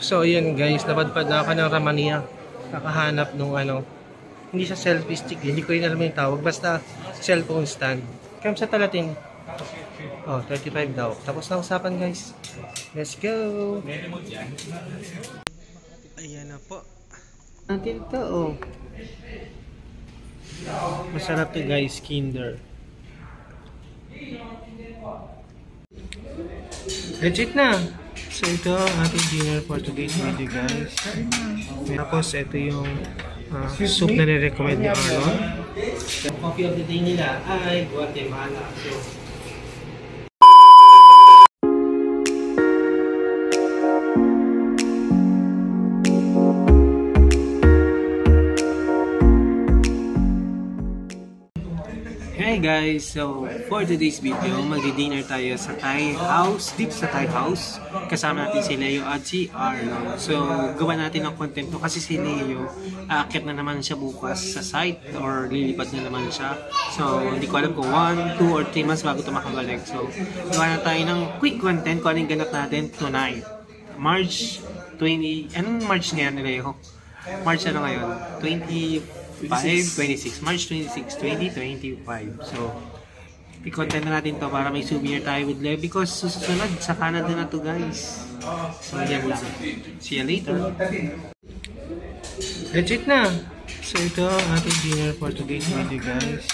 So yun guys, napadpad na ako ng Ramania. Nakahanap nung hindi siya selfie stick, hindi ko rin alam yung tawag, basta cellphone stand. Kam sa talatin. Oh, 35 daw. Tapos na usapan guys. Let's go! Ayan na po. Natin ito oh. Masarap to guys, Kinder. Legit na! So ito ang ating dinner for today's video guys. Tapos ito yung soup na nire-recommend ni Arnold. The coffee of the day nila ay Guatemala. So, hey guys, so for today's video, magdi-dinner tayo sa Thai house, dito sa Thai house. Kasama natin si Leo at si Arnold. So, gawa natin ng content to kasi si Leo, aakyat na naman siya bukas sa site or lilipad na naman siya. So, hindi ko alam kung 1, 2, or 3 months bago ito makabalik. So, gawa na tayo ng quick content kung anong ganap natin tonight. March 20, anong March ngayon, Leo? March ano ngayon? 26, March 26, 2025. So, i-content na natin to para may souvenir tayo with Leo because susunod sa Canada na to guys. So, yan lang. See you later. Legit na! So, ito ang ating dinner for today's video guys.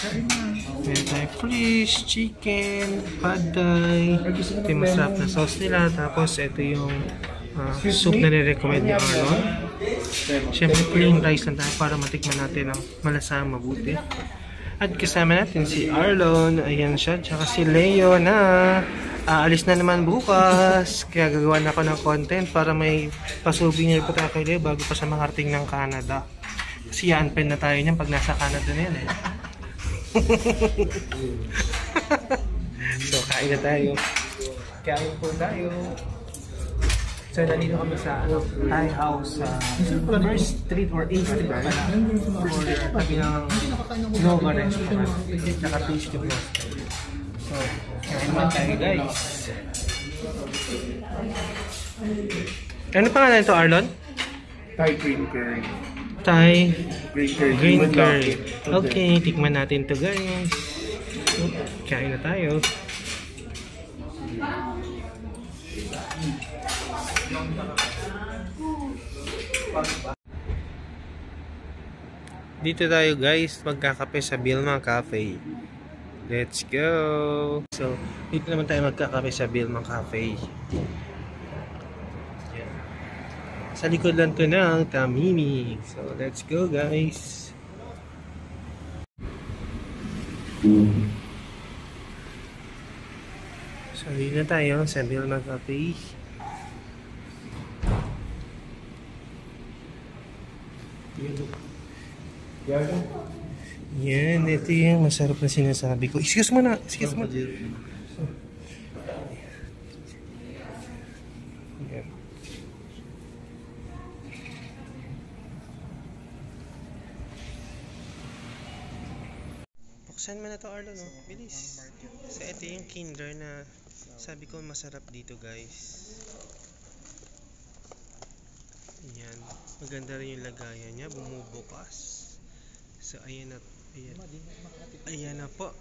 Meron tayo fish, chicken, pad thai. Ito yung masarap na sauce nila. Tapos, ito yung soup na nire-recommend ni Arnold. Siyempre plain rice lang tayo para matikman natin ang malasang mabuti. At kasama natin si Arlon, ayan siya, tsaka si Leo na aalis na naman bukas. Kaya gagawa na ako ng content para may pa-souvenir pa tayo kay Leo bago pa siya makarating ng Canada. Kasi yan-pen na tayo niyan pag nasa Canada na yan eh. So kain na tayo. Kain po tayo. So, nandito kami sa Thai house sa First Street or 8th Street pala. Or tabi ng Nova Restaurant. Tsaka Tasty Plus. So, kain naman tayo guys. Ano pangalan ito, Arlon? Thai green curry. Thai green curry. curry. Okay, tikman natin to guys. Kain na tayo. Dito tayo guys, magkakape sa Bilma Cafe. Let's go! So, dito naman tayo magkakape sa Bilma Cafe. Sa likod lang to ng Tamimi. So, let's go guys! So, dito na tayo sa Bilma Cafe. Yan, ito yung masarap na sinasabi ko. Excuse mo na, excuse mo. Yan. Buksan mo na to Arlo, no? Bilis. So, ito yung Kinder na sabi ko masarap dito guys. Yan. Maganda rin yung lagayan niya, bumubukas. So ayan na, ayan na po.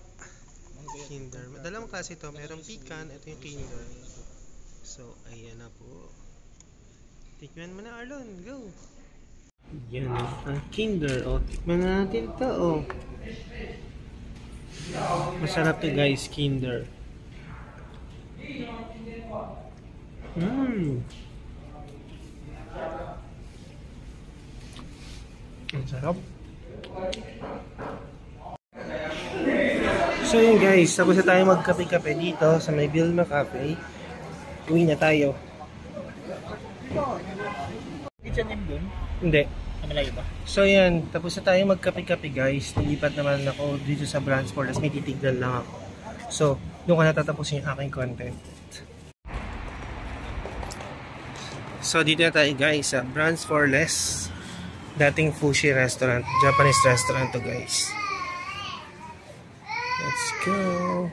Kinder. Dalawang klase ito, merong pecan, ito yung Kinder. So ayan na po. Tikman mo na Arlon, go. Yan ang Kinder, oh. Tikman natin ito, oh. Masarap to guys, Kinder. Ang sarap. So yun guys, tapos na tayo magkape-kape dito sa may Bilma Cafe. Uwi na tayo. Kitchen name dun? Hindi. Malayo ba? So yan, tapos na tayo magkape-kape guys. Nilipat naman ako dito sa branch for may titignan lang ako. So, doon ko natatapusin yung aking content. So dito na tayo guys sa Branch for Less. Dating Fushi restaurant, Japanese restaurant to guys. Let's go.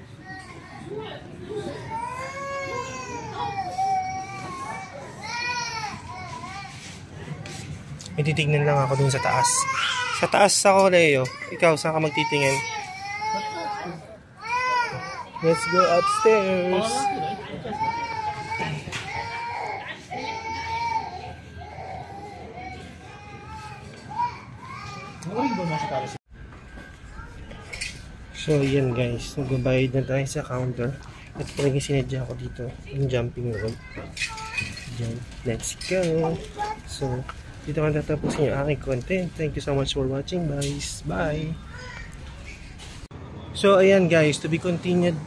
May titignan lang ako dun sa taas. Sa taas ako, Leo. Ikaw, saan ka magtitingin? Let's go upstairs. So, yan guys. Magbabayad na tayo sa counter. At talagang sinadya ako dito. Yung jumping room. Diyan. Let's go. So, dito ka tatapusin yung aking content. Thank you so much for watching, guys. Bye! So, ayan guys. To be continued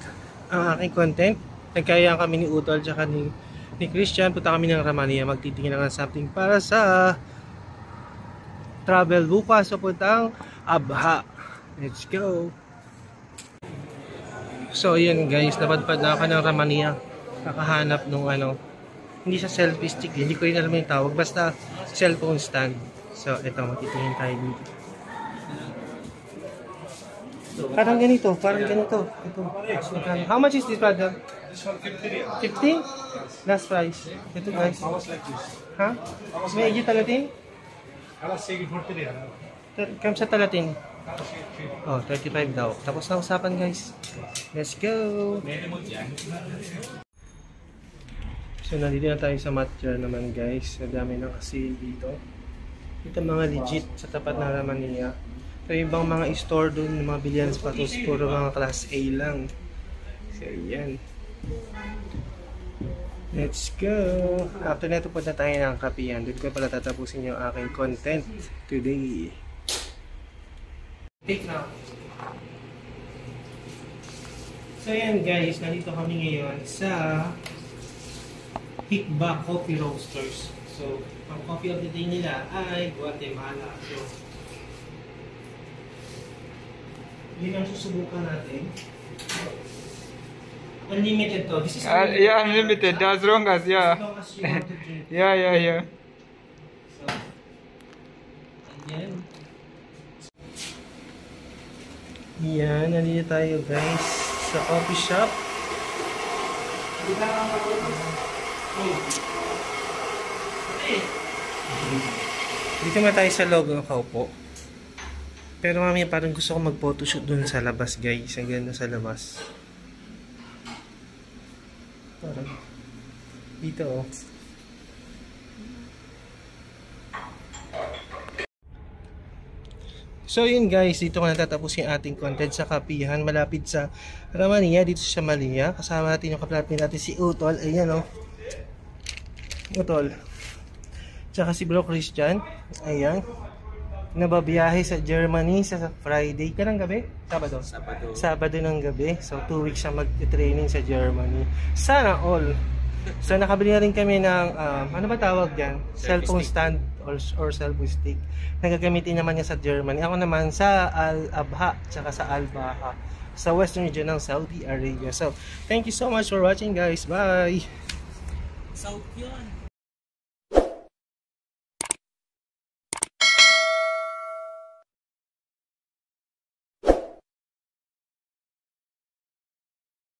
ang aking content. Nagkaya kami ni Utol tsaka ni Christian. Punta kami ng Ramania. Magtitingin lang ng something para sa travel bukas. So, puntang Abha. Let's go! So, ayan guys. Napadpad na ako ng Ramania. Kakahanap nung hindi siya selfie stick, hindi ko rin alam yung tawag, basta cellphone stand. So, ito, matitingin tayo dito. Parang ganito. Ito. How much is this, brother? 50? Last price. Ito guys. Ha? May igi talatin? Kam sa talatin? Oh, 35 daw. Tapos na usapan guys. Let's go! So, nandito na tayo sa Matjar naman guys. Ang dami ng kasi dito. Ito mga legit sa tapat ng Ramania. So, ibang mga store doon, mga billions pa to, puro mga class A lang. So, yan. Let's go! After na ito, punta tayo ng kapihan. Doon ko pala tatapusin yung aking content today. Take now. So, yan guys. Nandito kami ngayon sa Hikba Coffee Roasters. So, ang coffee of the day nila ay Guatemala. So, yun ang susubukan natin. Unlimited to. This is yeah, unlimited. As long as, yeah. As long as you want to drink. Yeah. So, ayan. Yan, nandito tayo guys sa coffee shop. Dito na tayo sa loob ng kaupo. Pero mamaya parang gusto ko mag-photoshoot dun sa labas guys. Ang ganda sa labas. Parang dito oh. So yun guys, dito ko natatapos yung ating content sa kapihan. Malapit sa Ramania, dito sa Malia. Kasama natin yung kaplatid natin si Utol. Ayan o. Utol. Tsaka si Bro Christian. Ayan. Nababiyahe sa Germany sa Friday. Kanang gabi? Sabado ng gabi. So 2 weeks siya mag-training sa Germany. Sana all. So nakabili na rin kami ng ano ba tawag dyan? Cellphone stand or cellphone stick. Nagagamitin naman niya sa Germany. Ako naman sa Al-Abha tsaka sa Al-Baha sa western region ng Saudi Arabia. So thank you so much for watching guys. Bye! South yun.